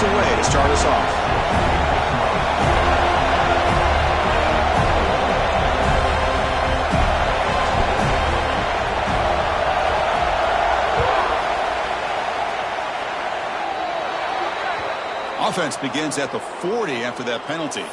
this away to start us off. Offense begins at the 40 after that penalty.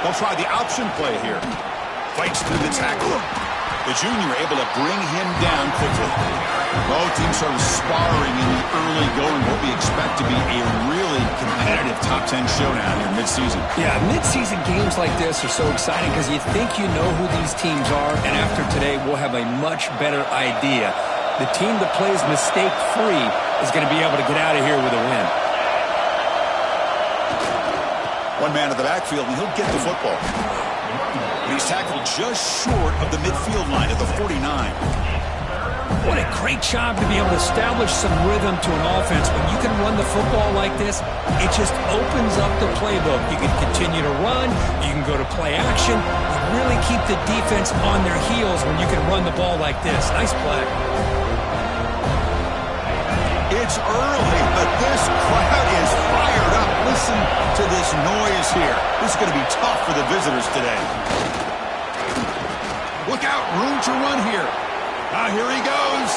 They'll try the option play here. Fights through the tackle. The junior able to bring him down quickly. Both teams sort of sparring in the early going. What we expect to be a really competitive top 10 showdown here mid-season. Yeah, mid-season games like this are so exciting because you think you know who these teams are, and after today we'll have a much better idea. The team that plays mistake-free is going to be able to get out of here with a win. One man in the backfield, and he'll get the football. But he's tackled just short of the midfield line at the 49. What a great job to be able to establish some rhythm to an offense. When you can run the football like this, it just opens up the playbook. You can continue to run. You can go to play action. You really keep the defense on their heels when you can run the ball like this. Nice play. It's early, but this crowd is fired up. Listen to this noise here. This is going to be tough for the visitors today. Look out, room to run here. Here he goes.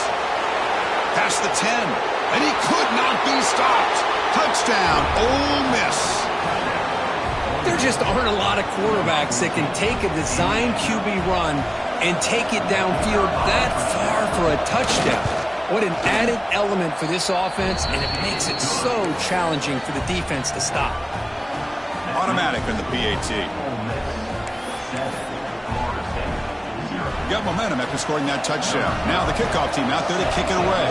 Past the 10, and he could not be stopped. Touchdown, Ole Miss. There just aren't a lot of quarterbacks that can take a design QB run and take it downfield that far for a touchdown. What an added element for this offense, and it makes it so challenging for the defense to stop. Automatic on the PAT. Got momentum after scoring that touchdown. Now the kickoff team out there to kick it away.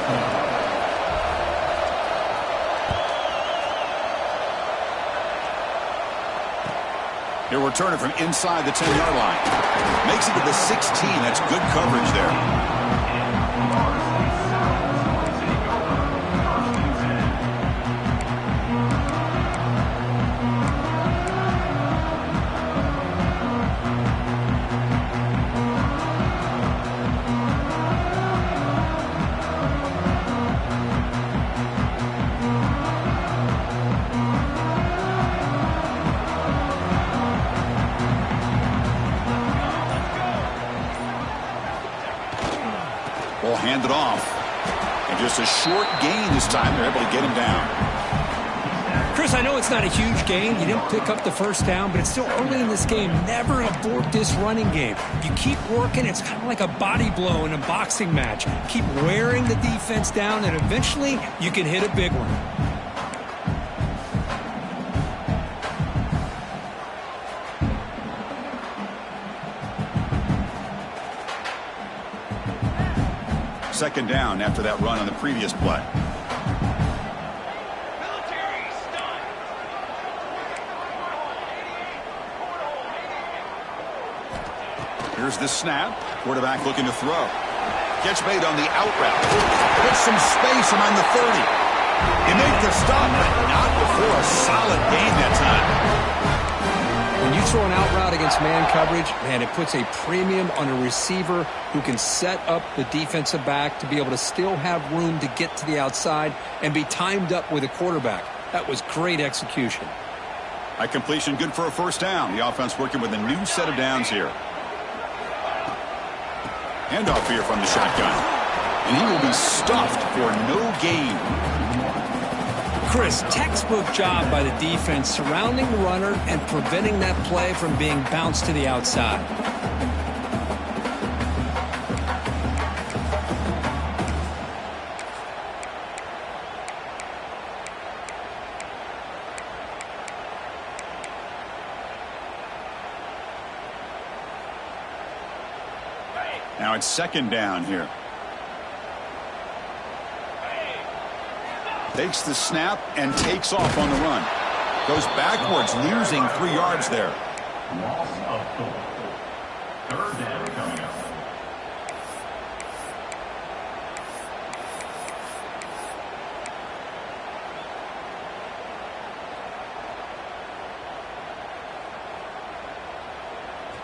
He'll return it from inside the 10-yard line. Makes it to the 16. That's good coverage there. Hand it off. And just a short gain this time. They're able to get him down. Chris, I know it's not a huge gain. You didn't pick up the first down, but it's still early in this game. Never abort this running game. You keep working. It's kind of like a body blow in a boxing match. Keep wearing the defense down, and eventually you can hit a big one. Second down after that run on the previous play. Here's the snap. Quarterback looking to throw. Catch made on the out route. Gets some space around the 30. He made the stop, but not before a solid gain that time. When you throw an out route against man coverage, man, it puts a premium on a receiver who can set up the defensive back to be able to still have room to get to the outside and be timed up with a quarterback. That was great execution. That completion good for a first down. The offense working with a new set of downs here. Handoff here from the shotgun. And he will be stuffed for no gain. Chris, textbook job by the defense surrounding the runner and preventing that play from being bounced to the outside. Now it's second down here. Takes the snap and takes off on the run. Goes backwards, losing 3 yards there. Loss of football. Third down coming up.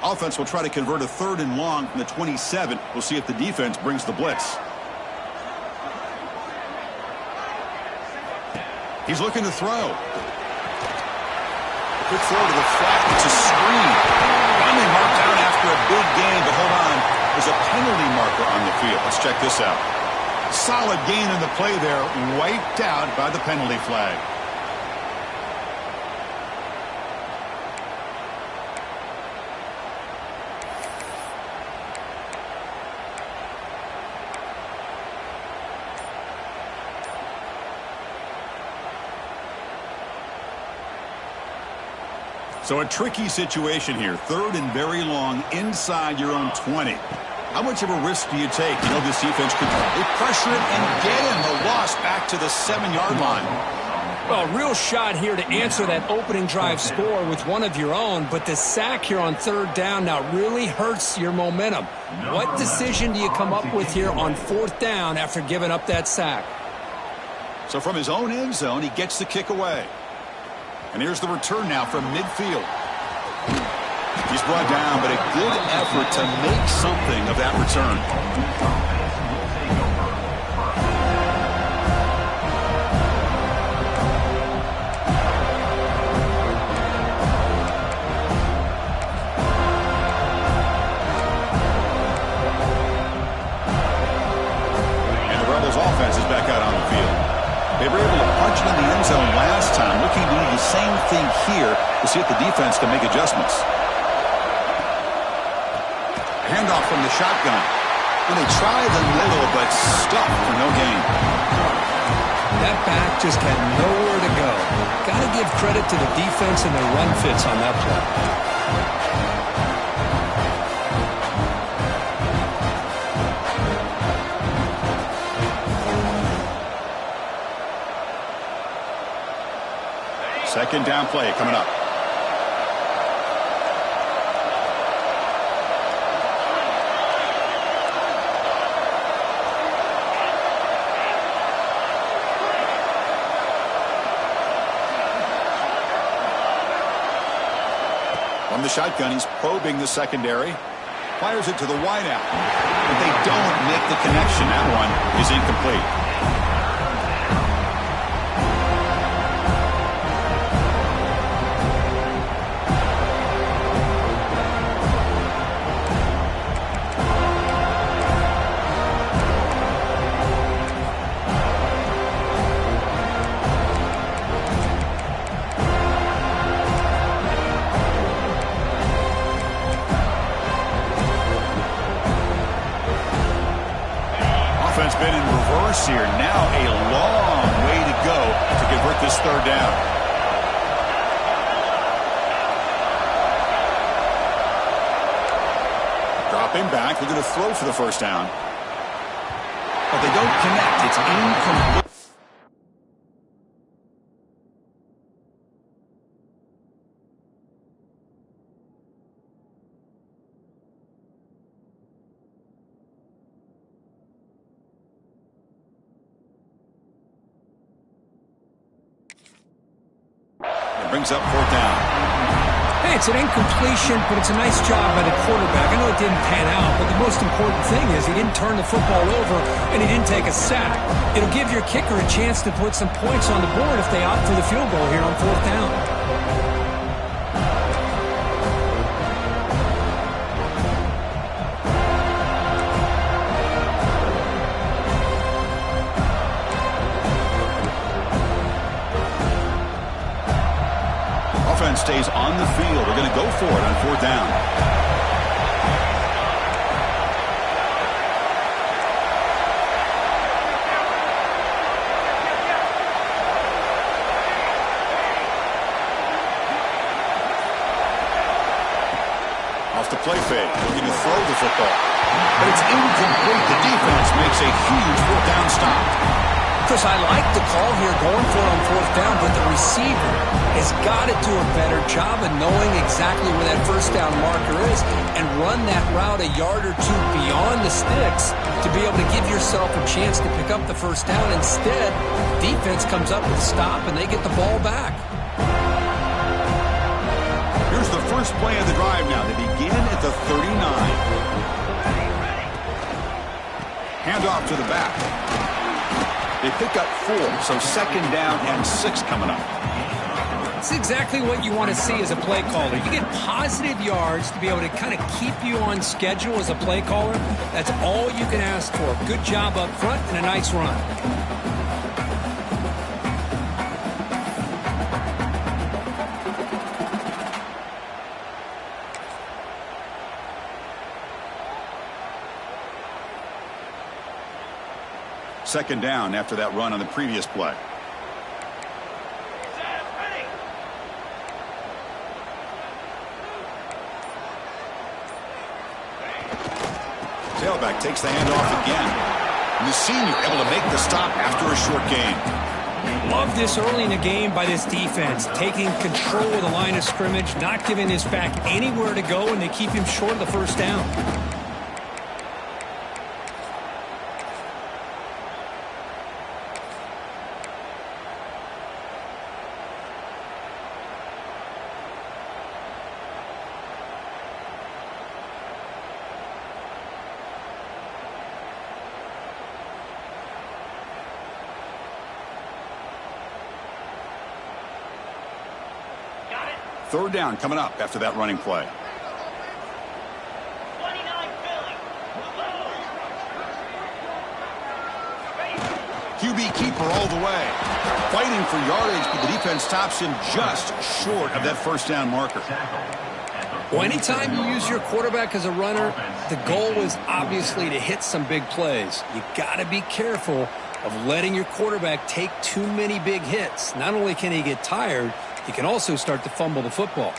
Offense will try to convert a 3rd and long from the 27. We'll see if the defense brings the blitz. He's looking to throw. Quick throw to the flat. It's a screen. Finally marked down after a big gain, but hold on. There's a penalty marker on the field. Let's check this out. Solid gain in the play there, wiped out by the penalty flag. So a tricky situation here. 3rd and very long inside your own 20. How much of a risk do you take? You know this defense could pressure it and get him. The loss back to the 7-yard line. Well, real shot here to answer that opening drive score with one of your own, but the sack here on 3rd down now really hurts your momentum. What decision do you come up with here on 4th down after giving up that sack? So from his own end zone, he gets the kick away. And here's the return now from midfield. He's brought down, but a good effort to make something of that return. And the Rebels offense is back out on the field. They were able to punch it in the end zone last time. Looking to do the same thing here to see if the defense can make adjustments. Handoff from the shotgun. And they try the middle, but stuffed for no gain. That back just had nowhere to go. Got to give credit to the defense and their run fits on that play. Second down play coming up. From the shotgun, he's probing the secondary. Fires it to the wideout. But they don't make the connection. That one is incomplete. Been in reverse here. Now a long way to go to convert this 3rd down. Dropping back. They're going to throw for the 1st down. But they don't connect. It's incomplete. Brings up 4th down. Hey, it's an incompletion, but it's a nice job by the quarterback. I know it didn't pan out, but the most important thing is he didn't turn the football over and he didn't take a sack. It'll give your kicker a chance to put some points on the board if they opt for the field goal here on 4th down. Offense stays on the field. They're going to go for it on 4th down. Off the play fake, looking to throw the football. But it's incomplete. The defense makes a huge 4th down stop. Chris, I like the call here going for it on fourth down, but the receiver has got to do a better job of knowing exactly where that first down marker is and run that route a yard or two beyond the sticks to be able to give yourself a chance to pick up the first down. Instead, defense comes up with a stop and they get the ball back. Here's the first play of the drive now. They begin at the 39. Handoff to the back. They pick up 4, so second down and 6 coming up. It's exactly what you want to see as a play caller. You get positive yards to be able to kind of keep you on schedule as a play caller. That's all you can ask for. Good job up front and a nice run. Second down after that run on the previous play. Tailback takes the handoff again. And the senior able to make the stop after a short gain. Love this early in the game by this defense. Taking control of the line of scrimmage, not giving this back anywhere to go, and they keep him short of the first down. Third down coming up after that running play. 29 Philly. QB keeper all the way. Fighting for yardage, but the defense stops him just short of that first down marker. Well, anytime you use your quarterback as a runner, the goal is obviously to hit some big plays. You got to be careful of letting your quarterback take too many big hits. Not only can he get tired, he can also start to fumble the football.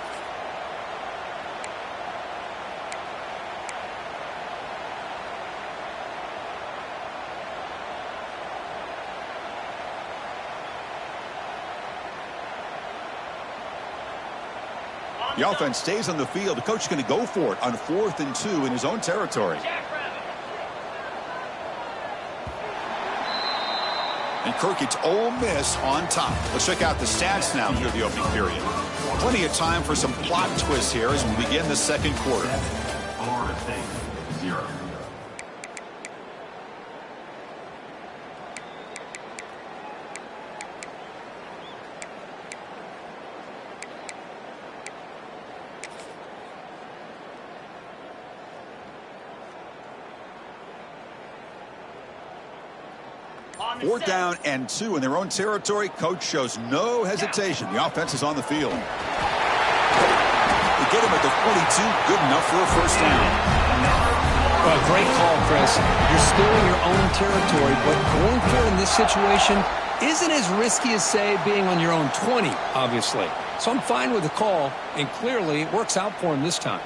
The offense stays on the field. The coach is going to go for it on 4th and 2 in his own territory. And Kirk, it's Ole Miss on top. Let's check out the stats now here in the opening period. Plenty of time for some plot twists here as we begin the second quarter. Florida State, 0. Fourth down and 2 in their own territory. Coach shows no hesitation. The offense is on the field. They get him at the 42. Good enough for a first down. Well, great call, Chris. You're still in your own territory, but going for it in this situation isn't as risky as, say, being on your own 20, obviously. So I'm fine with the call, and clearly it works out for him this time.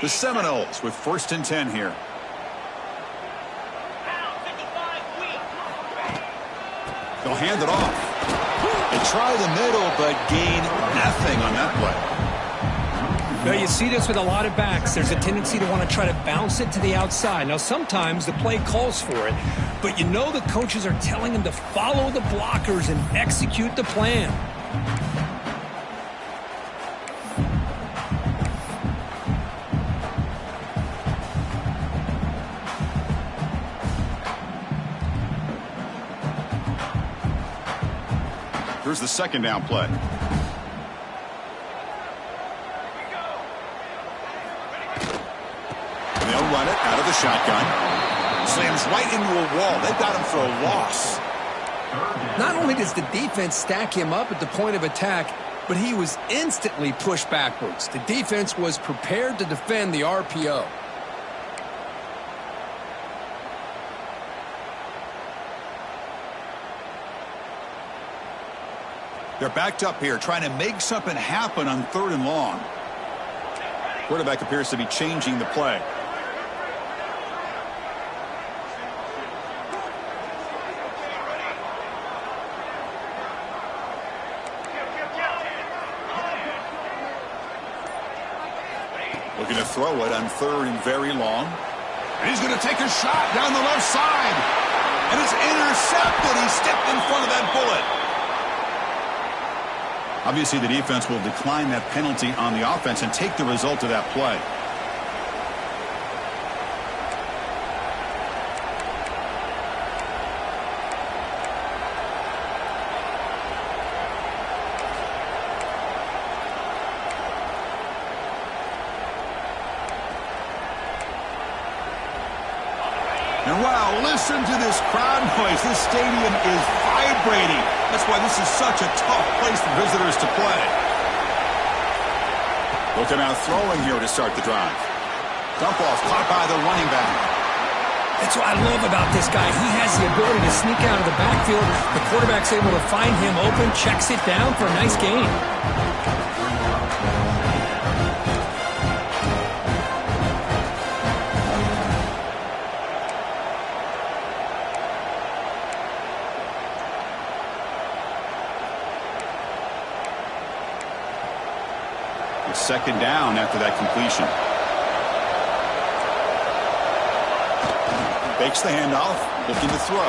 The Seminoles with 1st and 10 here. They'll hand it off. They try the middle, but gain nothing on that play. Now, you see this with a lot of backs. There's a tendency to want to try to bounce it to the outside. Now, sometimes the play calls for it, but you know the coaches are telling them to follow the blockers and execute the plan. Here's the second down play. And they'll run it out of the shotgun. Slams right into a wall. They've got him for a loss. Not only does the defense stack him up at the point of attack, but he was instantly pushed backwards. The defense was prepared to defend the RPO. They're backed up here, trying to make something happen on 3rd and long. Quarterback appears to be changing the play. Looking to throw it on 3rd and very long. And he's going to take a shot down the left side. And it's intercepted. He stepped in front of that bullet. Obviously, the defense will decline that penalty on the offense and take the result of that play. And wow, listen to this crowd noise. This stadium is vibrating. That's why this is such a tough place for visitors to play. Looking out throwing here to start the drive. Dump off caught by the running back. That's what I love about this guy. He has the ability to sneak out of the backfield. The quarterback's able to find him open, checks it down for a nice gain. Second down after that completion. Fakes the handoff, looking to throw.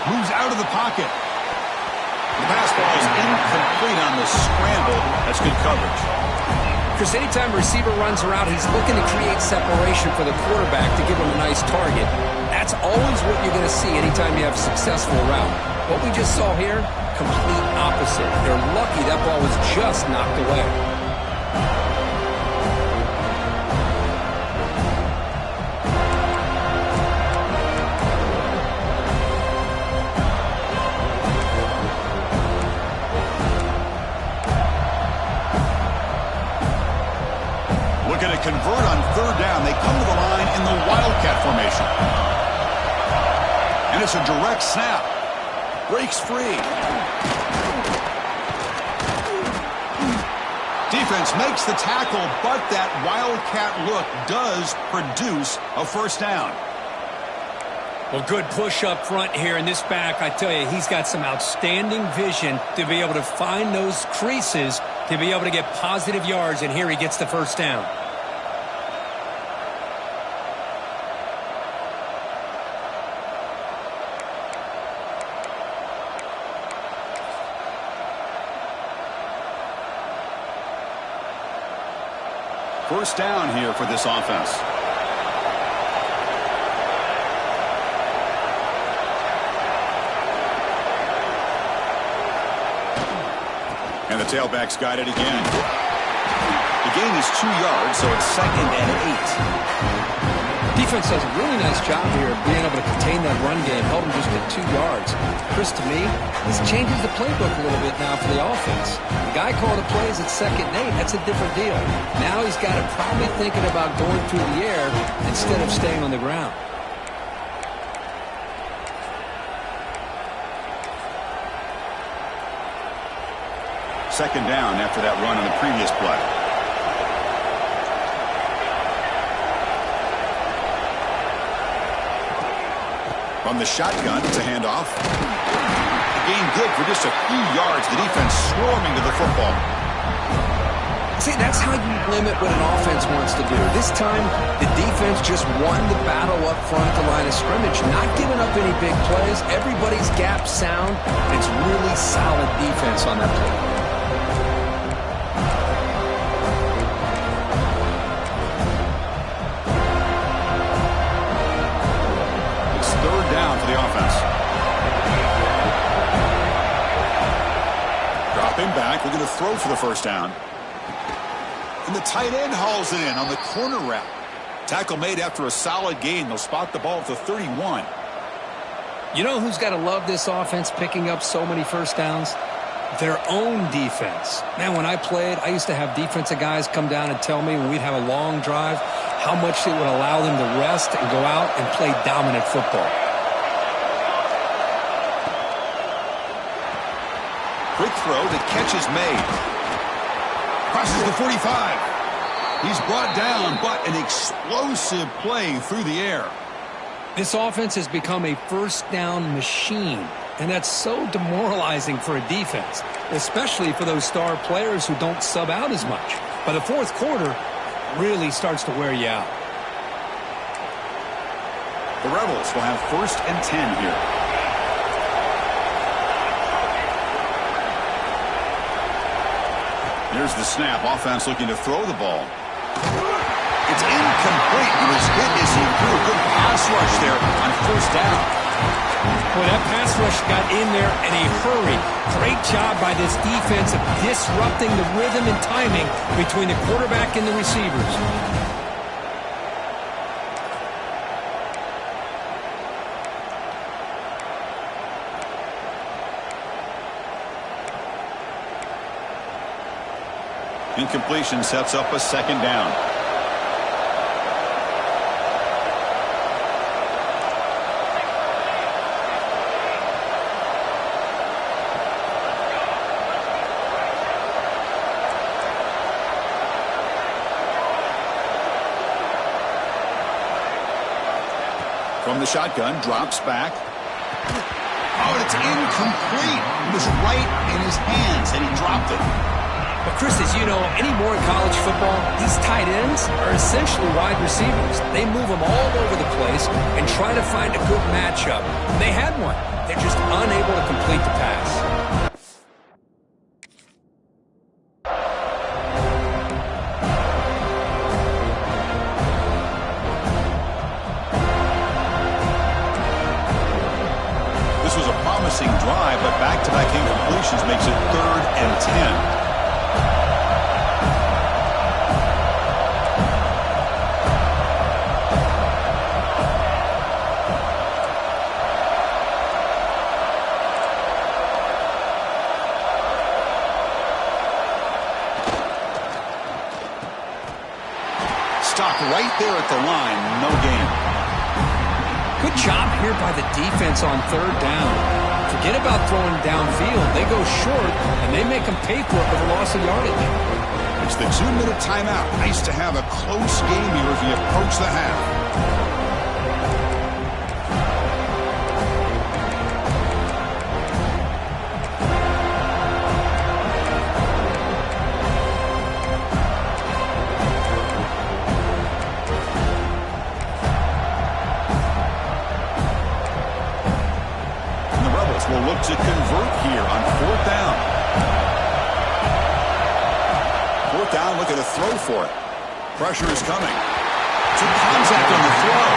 Moves out of the pocket. The pass ball is incomplete on the scramble. That's good coverage. Chris, anytime a receiver runs around, he's looking to create separation for the quarterback to give him a nice target. That's always what you're going to see anytime you have a successful route. What we just saw here, complete opposite. They're lucky that ball was just knocked away. Looking to convert on 3rd down. They come to the line in the Wildcat formation. And it's a direct snap. Breaks free. Defense makes the tackle, but that Wildcat look does produce a 1st down. Well, good push up front here in this back. I tell you, he's got some outstanding vision to be able to find those creases, to be able to get positive yards, and here he gets the 1st down. First down here for this offense. And the tailback's got it again. The gain is 2 yards, so it's 2nd and 8. Defense does a really nice job here of being able to contain that run game, held him just at 2 yards. Chris, to me, this changes the playbook a little bit now for the offense. The guy calling the plays at 2nd and 8, that's a different deal. Now he's got it probably thinking about going through the air instead of staying on the ground. Second down after that run on the previous play. From the shotgun, it's a handoff. The gain good for just a few yards. The defense swarming to the football. See, that's how you limit what an offense wants to do. This time, the defense just won the battle up front at the line of scrimmage, not giving up any big plays. Everybody's gap sound. It's really solid defense on that play. Back, we're going to throw for the 1st down. And the tight end hauls it in on the corner route. Tackle made after a solid gain. They'll spot the ball at the 31. You know who's got to love this offense picking up so many 1st downs? Their own defense. Man, when I played, I used to have defensive guys come down and tell me when we'd have a long drive how much it would allow them to rest and go out and play dominant football. Quick throw, the catch is made. Crosses the 45. He's brought down, but an explosive play through the air. This offense has become a first down machine, and that's so demoralizing for a defense, especially for those star players who don't sub out as much. But the fourth quarter really starts to wear you out. The Rebels will have 1st and 10 here. Here's the snap. Offense looking to throw the ball. It's incomplete. He was hit as he threw a good pass rush there on 1st down. Well, that pass rush got in there in a hurry. Great job by this defense of disrupting the rhythm and timing between the quarterback and the receivers. Incompletion sets up a 2nd down. From the shotgun, drops back. Oh, and it's incomplete. It was right in his hands, and he dropped it. But Chris, as you know, anymore in college football, these tight ends are essentially wide receivers. They move them all over the place and try to find a good matchup. They had one. They're just unable to complete the pass. This was a promising drive, but back-to-back incompletions makes it 3rd and 10. Stopped right there at the line. No gain. Good job here by the defense on 3rd down. Forget about throwing downfield. They go short, and they make them pay for it with a loss of yardage. It's the 2-minute timeout. Nice to have a close game here as we approach the half. Will look to convert here on 4th down. 4th down, looking to throw for it. Pressure is coming. To contact on the throw.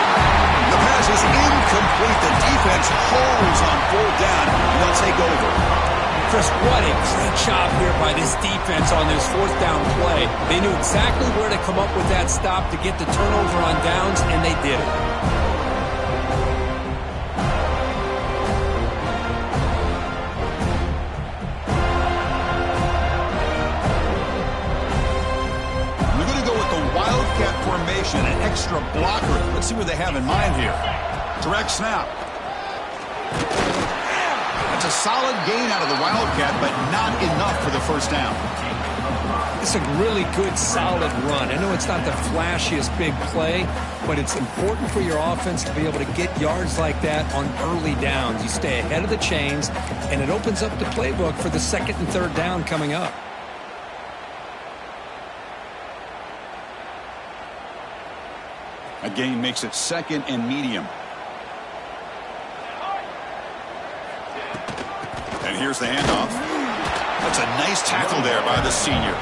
The pass is incomplete. The defense holds on 4th down, and they'll take over. Chris, what a great job here by this defense on this 4th down play. They knew exactly where to come up with that stop to get the turnover on downs, and they did it. Formation, an extra blocker. Let's see what they have in mind here. Direct snap. That's a solid gain out of the Wildcat, but not enough for the 1st down. It's a really good, solid run. I know it's not the flashiest big play, but it's important for your offense to be able to get yards like that on early downs. You stay ahead of the chains, and it opens up the playbook for the 2nd and 3rd down coming up. A gain makes it 2nd and medium. And here's the handoff. That's a nice tackle there by the senior.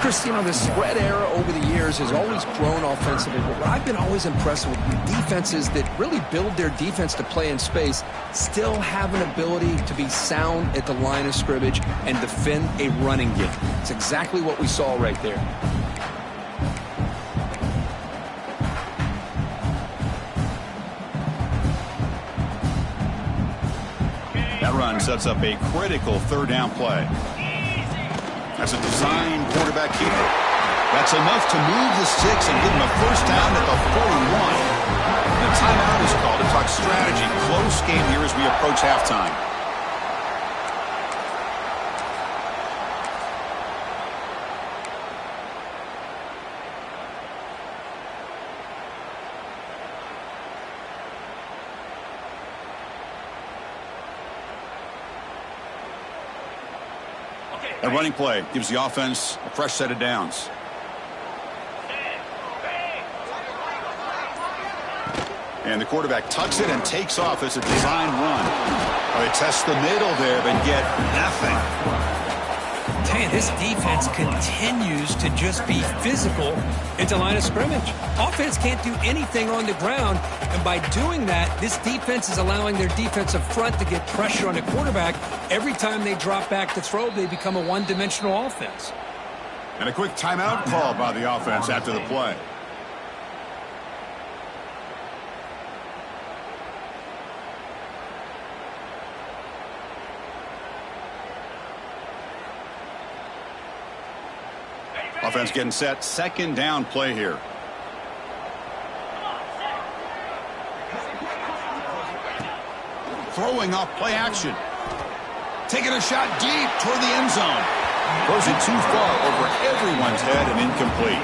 Chris, you know, the spread era over the years has always grown offensively, but what I've been always impressed with defenses that really build their defense to play in space still have an ability to be sound at the line of scrimmage and defend a running game. It's exactly what we saw right there. That run sets up a critical 3rd down play. That's a design quarterback keeper. That's enough to move the sticks and give him a 1st down at the 41. The timeout is called to talk strategy. Close game here as we approach halftime. A running play gives the offense a fresh set of downs. And the quarterback tucks it and takes off as a design run. They test the middle there, but get nothing. Tell you, this defense continues to just be physical into line of scrimmage. Offense can't do anything on the ground, and by doing that, this defense is allowing their defensive front to get pressure on the quarterback. Every time they drop back to throw, they become a one-dimensional offense. And a quick timeout call by the offense after the play. Offense getting set. Second down play here. Throwing off play action. Taking a shot deep toward the end zone. Throws it too far over everyone's head and incomplete.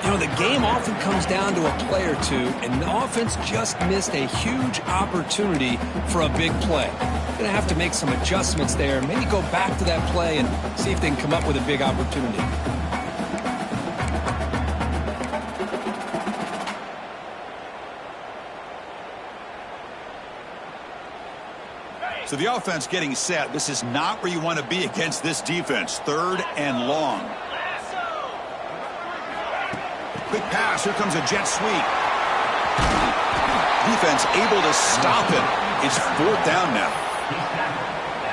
You know, the game often comes down to a play or two, and the offense just missed a huge opportunity for a big play. Going to have to make some adjustments there. Maybe go back to that play and see if they can come up with a big opportunity. So the offense getting set. This is not where you want to be against this defense. Third and long. Quick pass. Here comes a jet sweep. Defense able to stop it. It's fourth down now.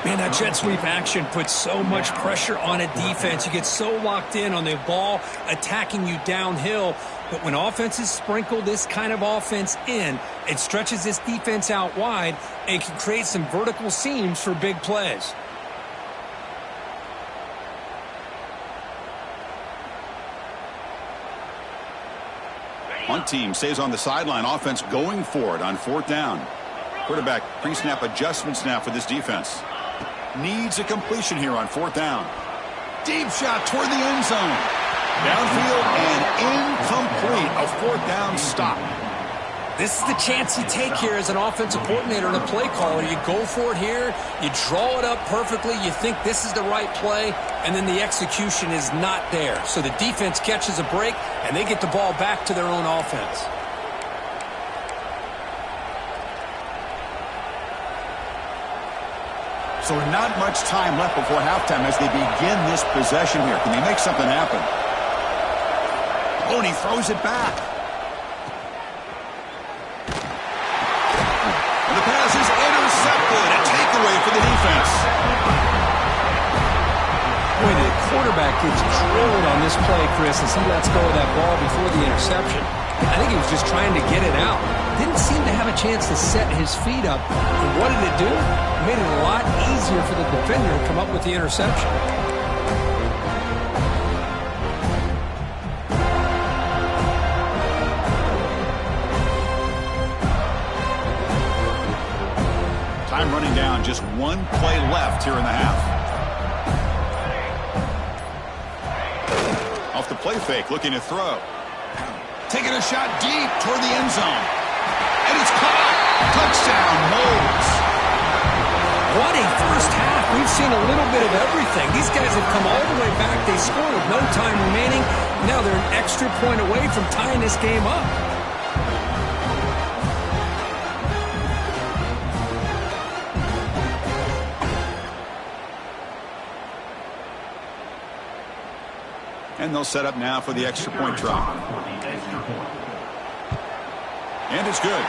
Man, that jet sweep action puts so much pressure on a defense. You get so locked in on the ball attacking you downhill. But when offenses sprinkle this kind of offense in, it stretches this defense out wide and can create some vertical seams for big plays. One team stays on the sideline. Offense going for it on fourth down. Quarterback pre-snap adjustments now for this defense. Needs a completion here on fourth down. Deep shot toward the end zone. Downfield and incomplete. A fourth down stop. This is the chance you take here as an offensive coordinator and a play caller. You go for it here. You draw it up perfectly. You think this is the right play, and then the execution is not there. So the defense catches a break, and they get the ball back to their own offense. So not much time left before halftime as they begin this possession here. Can they make something happen? Oh, and he throws it back. And the pass is intercepted. A takeaway for the defense. Boy, the quarterback gets drilled on this play, Chris, as he lets go of that ball before the interception. I think he was just trying to get it out. Didn't seem to have a chance to set his feet up. And what did it do? It made it a lot easier for the defender to come up with the interception. Time running down. Just one play left here in the half. Off the play fake, looking to throw. Taking a shot deep toward the end zone. And it's caught. Touchdown, Moles. What a first half. We've seen a little bit of everything. These guys have come all the way back. They scored with no time remaining. Now they're an extra point away from tying this game up. And they'll set up now for the extra point try. And it's good.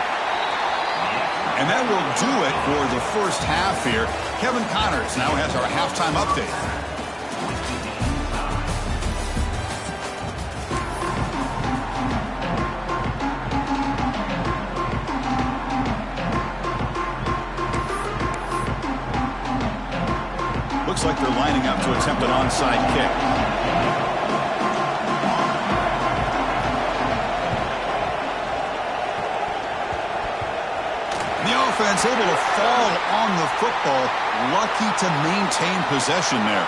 And that will do it for the first half here. Kevin Connors now has our halftime update. Looks like they're lining up to attempt an onside kick. Offense able to fall on the football. Lucky to maintain possession there.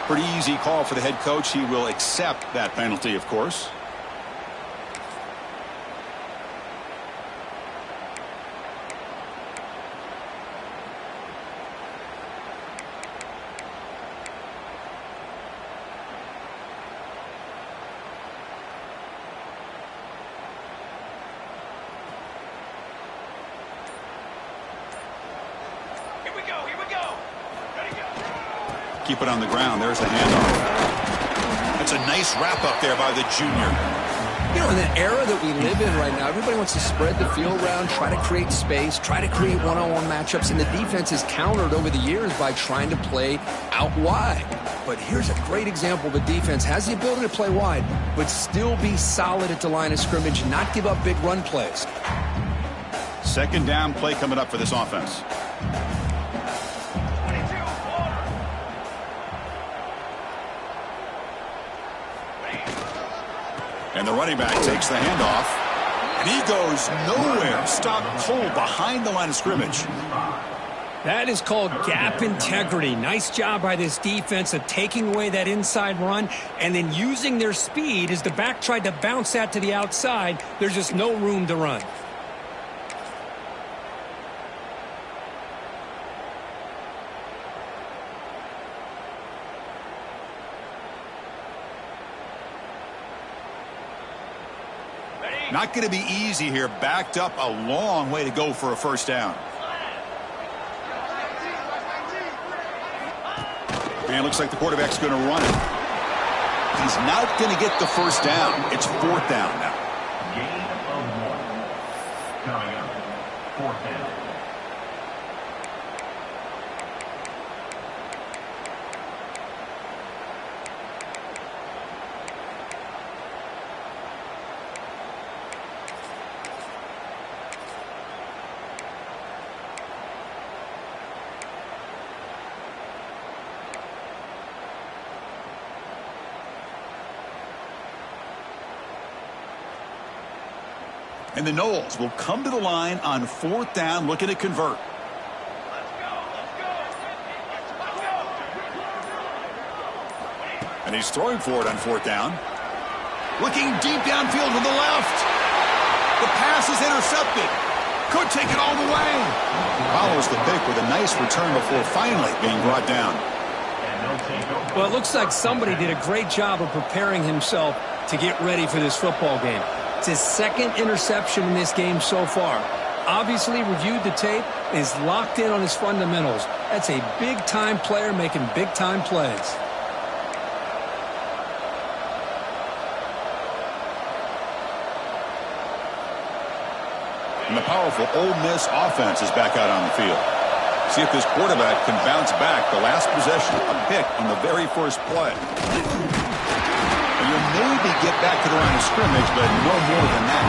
Pretty easy call for the head coach. He will accept that penalty, of course. Keep it on the ground. There's the handoff. That's a nice wrap-up there by the junior. You know, in the era that we live in right now, everybody wants to spread the field around, try to create space, try to create one-on-one matchups, and the defense is countered over the years by trying to play out wide. But here's a great example. The defense has the ability to play wide, but still be solid at the line of scrimmage, not give up big run plays. Second down play coming up for this offense. And the running back takes the handoff. And he goes nowhere. Stop cold behind the line of scrimmage. That is called gap integrity. Nice job by this defense of taking away that inside run and then using their speed as the back tried to bounce that to the outside. There's just no room to run. Not going to be easy here. Backed up a long way to go for a first down. And it looks like the quarterback's going to run it. He's not going to get the first down. It's fourth down now. Gain of 1. Coming up, fourth down. And the Noles will come to the line on fourth down, looking to convert. And he's throwing for it on fourth down. Looking deep downfield to the left. The pass is intercepted. Could take it all the way. Follows the pick with a nice return before finally being brought down. Well, it looks like somebody did a great job of preparing himself to get ready for this football game. It's his second interception in this game so far. Obviously reviewed the tape and is locked in on his fundamentals. That's a big-time player making big-time plays. And the powerful Ole Miss offense is back out on the field. See if this quarterback can bounce back. The last possession, a pick on the very first play. And you'll maybe get back to the line of scrimmage, but no more than that.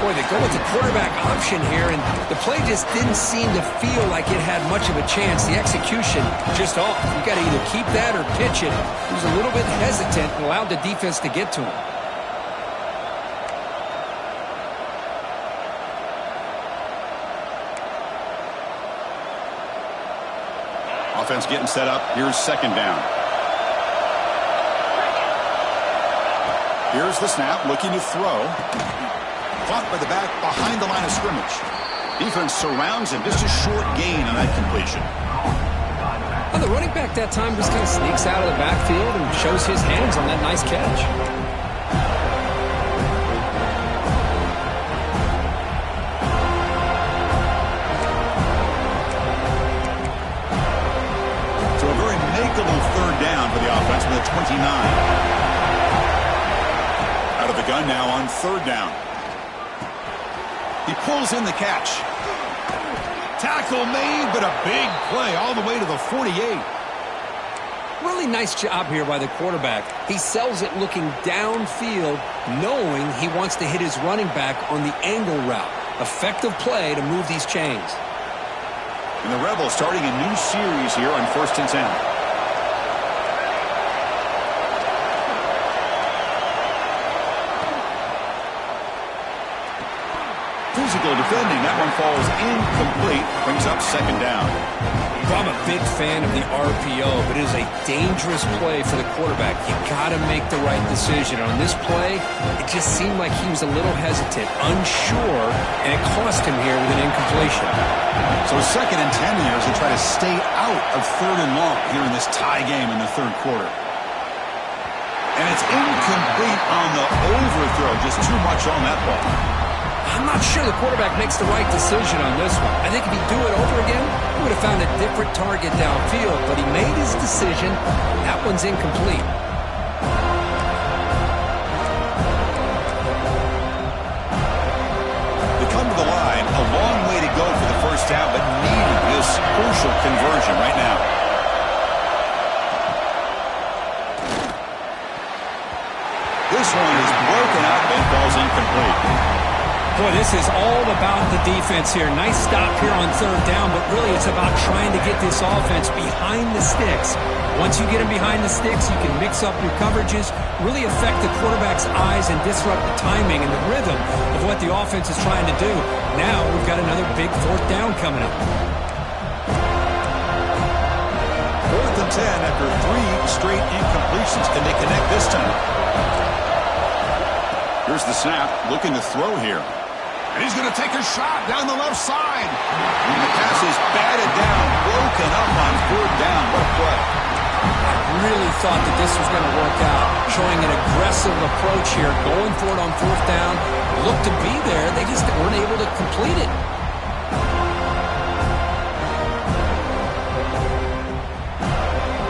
Boy, they go with the quarterback option here, and the play just didn't seem to feel like it had much of a chance. The execution just off. You got to either keep that or pitch it. He was a little bit hesitant and allowed the defense to get to him. Offense getting set up. Here's second down. Here's the snap, looking to throw. Caught by the back behind the line of scrimmage. Defense surrounds him. Just a short gain on that completion. Well, the running back that time just kind of sneaks out of the backfield and shows his hands on that nice catch. So a very makeable third down for the offense with a 29. Out of the gun now on third down. He pulls in the catch. Tackle made, but a big play all the way to the 48. Really nice job here by the quarterback. He sells it looking downfield, knowing he wants to hit his running back on the angle route. Effective play to move these chains. And the Rebels starting a new series here on 1st and 10. Physical defending. That one falls incomplete. Brings up second down. I'm a big fan of the RPO, but it is a dangerous play for the quarterback. You got to make the right decision. On this play, it just seemed like he was a little hesitant, unsure, and it cost him here with an incompletion. So second and 10 here as they try to stay out of third and long here in this tie game in the third quarter. And it's incomplete on the overthrow. Just too much on that ball. I'm not sure the quarterback makes the right decision on this one. I think if he'd do it over again, he would have found a different target downfield, but he made his decision. That one's incomplete. They come to the line, a long way to go for the first down, but needing this crucial conversion right now. This one is broken up and falls incomplete. Boy, this is all about the defense here. Nice stop here on third down, but really it's about trying to get this offense behind the sticks. Once you get them behind the sticks, you can mix up your coverages, really affect the quarterback's eyes and disrupt the timing and the rhythm of what the offense is trying to do. Now we've got another big fourth down coming up. 4th and 10 after 3 straight incompletions. Can they connect this time? Here's the snap, looking to throw here. And he's going to take a shot down the left side. And the pass is batted down, broken up on 4th down. What a play. I really thought that this was going to work out, showing an aggressive approach here, going for it on 4th down. Looked to be there, they just weren't able to complete it.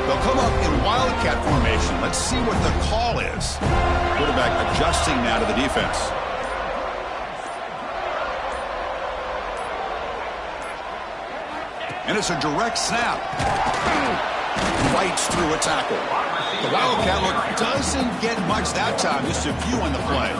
They'll come up in wildcat formation. Let's see what the call is. Quarterback adjusting now to the defense. And it's a direct snap. Fights through a tackle. The wildcat look doesn't get much that time. Just a few on the play.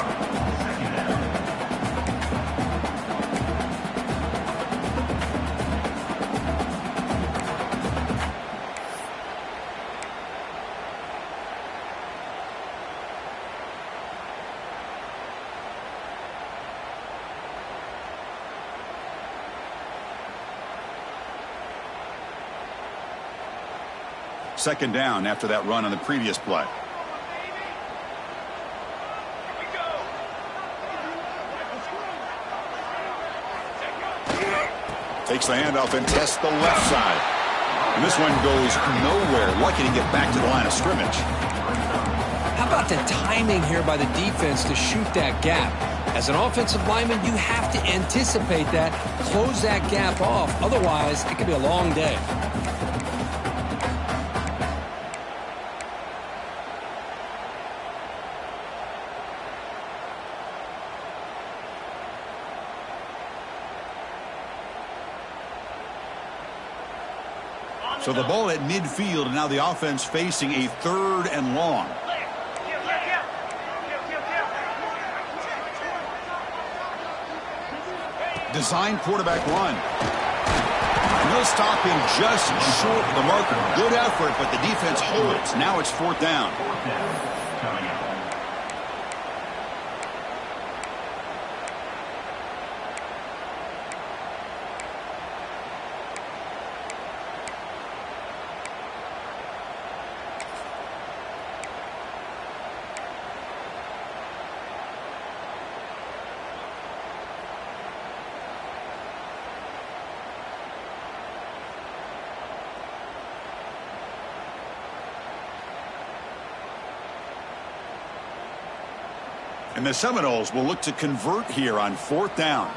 Second down after that run on the previous play. Takes the handoff and tests the left side. And this one goes nowhere. Lucky to get back to the line of scrimmage. How about the timing here by the defense to shoot that gap? As an offensive lineman, you have to anticipate that, close that gap off. Otherwise, it could be a long day. So the ball at midfield, and now the offense facing a 3rd and long. Design quarterback run. And they'll stop him just short of the marker. Good effort, but the defense holds. Now it's 4th down. And the Seminoles will look to convert here on 4th down.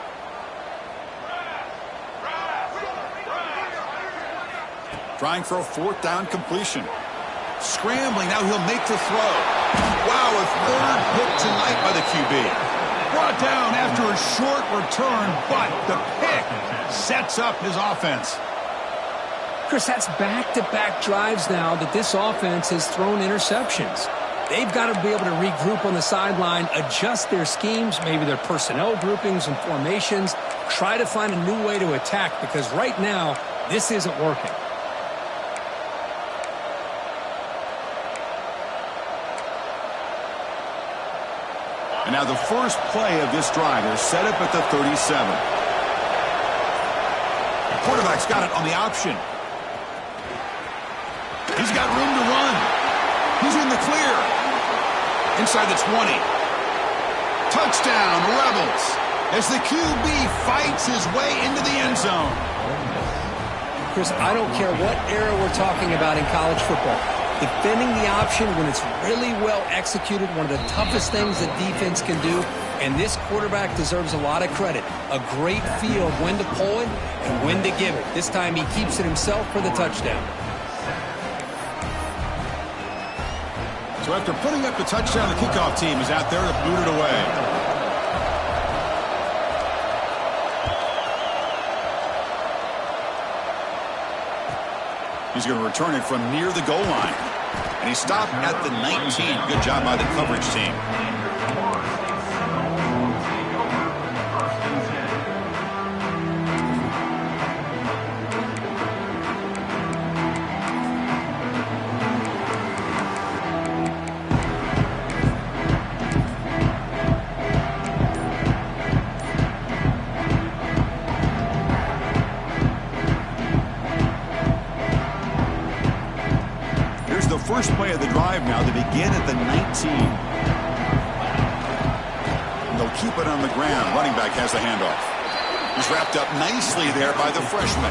Trying for a 4th down completion. Scrambling, now he'll make the throw. Wow, a 3rd pick tonight by the QB. Brought down after a short return, but the pick sets up his offense. Chris, that's back-to-back drives now that this offense has thrown interceptions. They've got to be able to regroup on the sideline, adjust their schemes, maybe their personnel groupings and formations, try to find a new way to attack, because right now, this isn't working. And now the first play of this drive is set up at the 37. The quarterback's got it on the option. He's got room to run. He's in the clear. Inside the 20. Touchdown, Rebels, as the QB fights his way into the end zone. Chris, I don't care what era we're talking about in college football. Defending the option when it's really well executed, one of the toughest things that defense can do. And this quarterback deserves a lot of credit. A great feel of when to pull it and when to give it. This time he keeps it himself for the touchdown. So after putting up the touchdown, the kickoff team is out there to boot it away. He's going to return it from near the goal line. And he stopped at the 19. Good job by the coverage team. First play of the drive now to begin at the 19. And they'll keep it on the ground. Running back has the handoff. He's wrapped up nicely there by the freshman.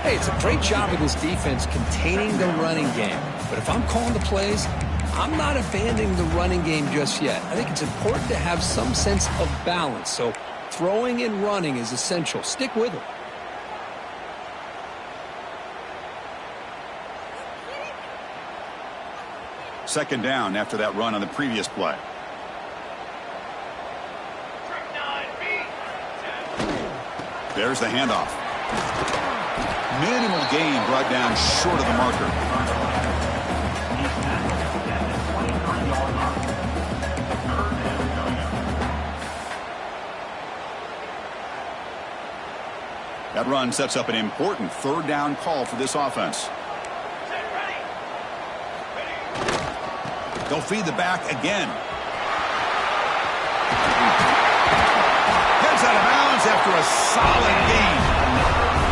Hey, it's a great job of this defense containing the running game. But if I'm calling the plays, I'm not abandoning the running game just yet. I think it's important to have some sense of balance. So throwing and running is essential. Stick with it. Second down after that run on the previous play. There's the handoff. Minimal gain brought down short of the marker. That run sets up an important third down call for this offense. They'll feed the back again. Heads out of bounds after a solid gain.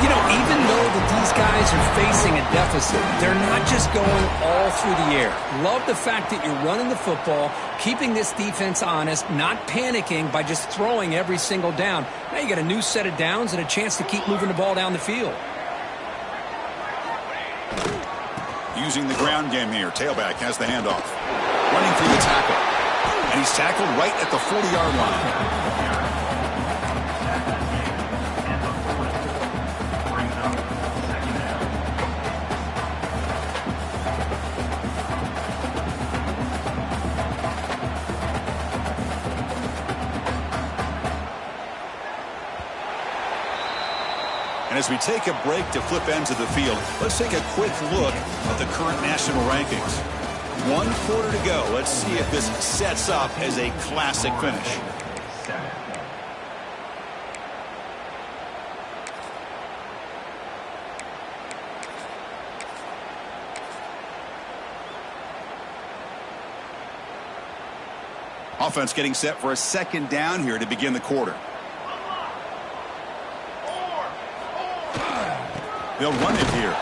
You know, even though that these guys are facing a deficit, they're not just going all through the air. Love the fact that you're running the football, keeping this defense honest, not panicking by just throwing every single down. Now you got a new set of downs and a chance to keep moving the ball down the field. Using the ground game here. Tailback has the handoff. Running through the tackle. And he's tackled right at the 40-yard line. And as we take a break to flip ends of the field, let's take a quick look at the current national rankings. 1 quarter to go. Let's see if this sets up as a classic finish. Offense getting set for a second down here to begin the quarter. They'll run it here.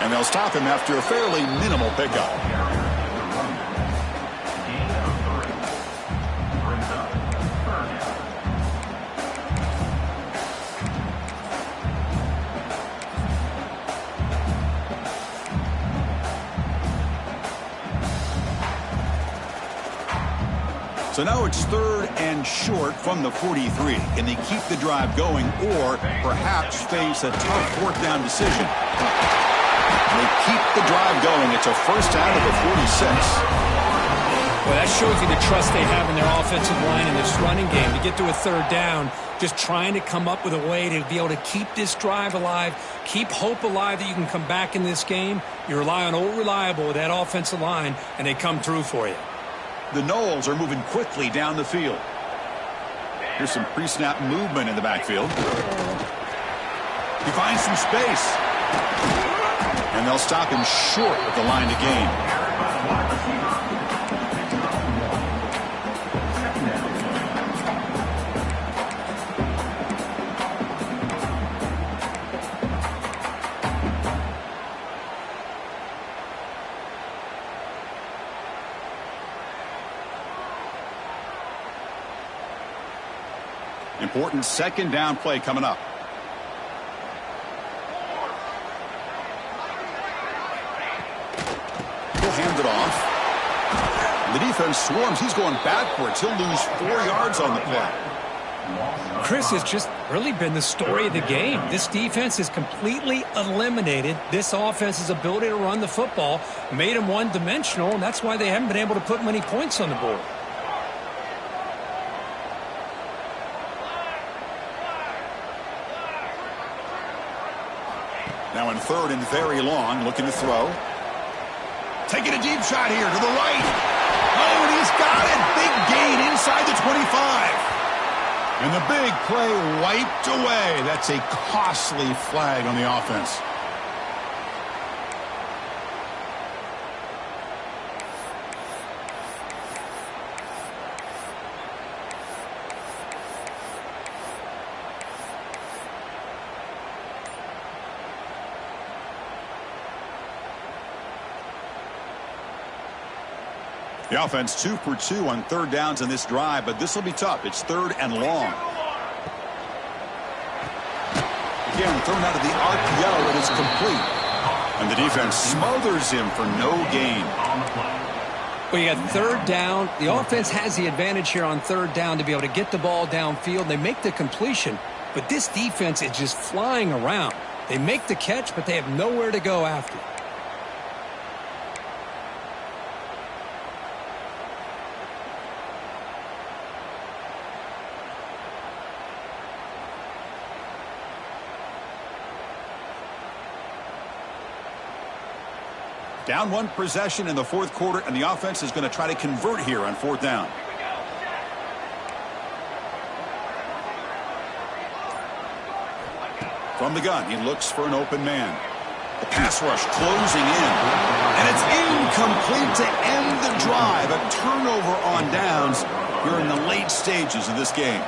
And they'll stop him after a fairly minimal pickup. So now it's third and short from the 43. Can they keep the drive going or perhaps face a tough fourth down decision? They keep the drive going. It's a first out of the 46. Well, that shows you the trust they have in their offensive line in this running game. To get to a third down, just trying to come up with a way to be able to keep this drive alive, keep hope alive that you can come back in this game. You rely on Old Reliable with that offensive line, and they come through for you. The Noles are moving quickly down the field. Here's some pre-snap movement in the backfield. He finds some space. And they'll stop him short at the line to gain. Important second down play coming up. He'll hand it off. The defense defense swarms. He's going backwards. He'll lose 4 yards on the play. Chris, has just really been the story of the game. This defense has completely eliminated this offense's ability to run the football, made them one-dimensional, and that's why they haven't been able to put many points on the board. Now in third and very long, looking to throw. Taking a deep shot here to the right. Oh, and he's got it. Big gain inside the 25. And the big play wiped away. That's a costly flag on the offense. The offense 2 for 2 on third downs in this drive, but this will be tough. It's third and long. Again, thrown out of the RPO, it is complete. And the defense smothers him for no gain. Well, you got third down. The offense has the advantage here on third down to be able to get the ball downfield. They make the completion, but this defense is just flying around. They make the catch, but they have nowhere to go after. Down one possession in the fourth quarter, and the offense is going to try to convert here on fourth down. From the gun, he looks for an open man. The pass rush closing in. And it's incomplete to end the drive. A turnover on downs here in the late stages of this game.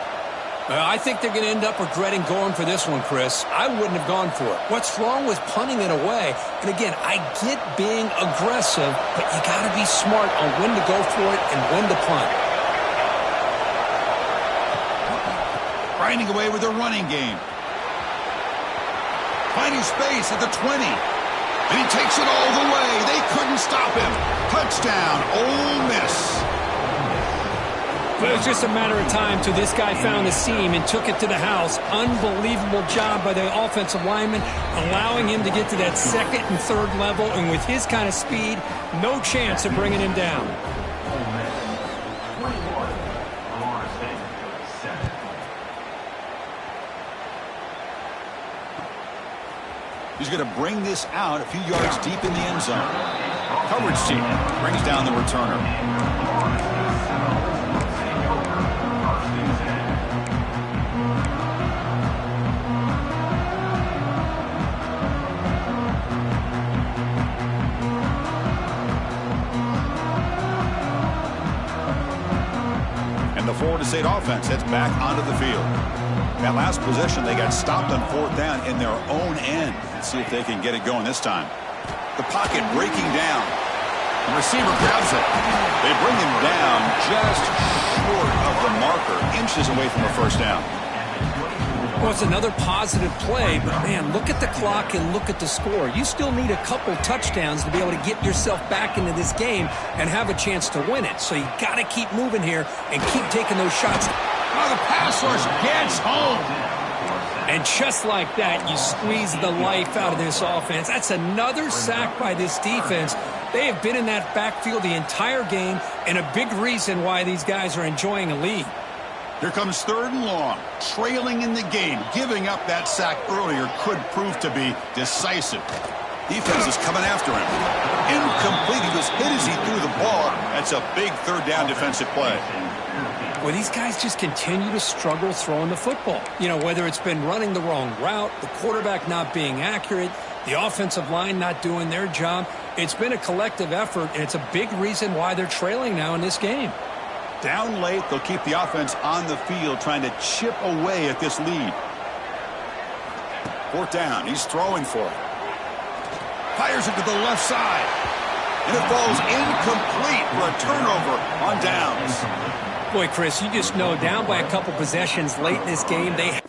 I think they're going to end up regretting going for this one, Chris. I wouldn't have gone for it. What's wrong with punting it away? And again, I get being aggressive, but you got to be smart on when to go for it and when to punt. Grinding away with a running game. Finding space at the 20. And he takes it all the way. They couldn't stop him. Touchdown, Ole Miss. But it was just a matter of time till this guy found the seam and took it to the house. Unbelievable job by the offensive lineman, allowing him to get to that second and third level. And with his kind of speed, no chance of bringing him down. He's going to bring this out a few yards deep in the end zone. Coverage team brings down the returner. And the Florida State offense heads back onto the field. That last possession, they got stopped on fourth down in their own end. Let's see if they can get it going this time. The pocket breaking down. The receiver grabs it. They bring him down just short of the marker, inches away from a first down. Well, it's another positive play, but, man, look at the clock and look at the score. You still need a couple touchdowns to be able to get yourself back into this game and have a chance to win it. So you got to keep moving here and keep taking those shots. Oh, the pass rush gets home. And just like that, you squeeze the life out of this offense. That's another sack by this defense. They have been in that backfield the entire game, and a big reason why these guys are enjoying a lead. Here comes third and long, trailing in the game. Giving up that sack earlier could prove to be decisive. Defense is coming after him. Incomplete. He was hit as he threw the ball. That's a big third down defensive play. Well, these guys just continue to struggle throwing the football. You know, whether it's been running the wrong route, the quarterback not being accurate, the offensive line not doing their job. It's been a collective effort, and it's a big reason why they're trailing now in this game. Down late, they'll keep the offense on the field trying to chip away at this lead. Fourth down, he's throwing for it. Fires it to the left side. And it falls incomplete for a turnover on downs. Boy, Chris, you just know down by a couple possessions late in this game, they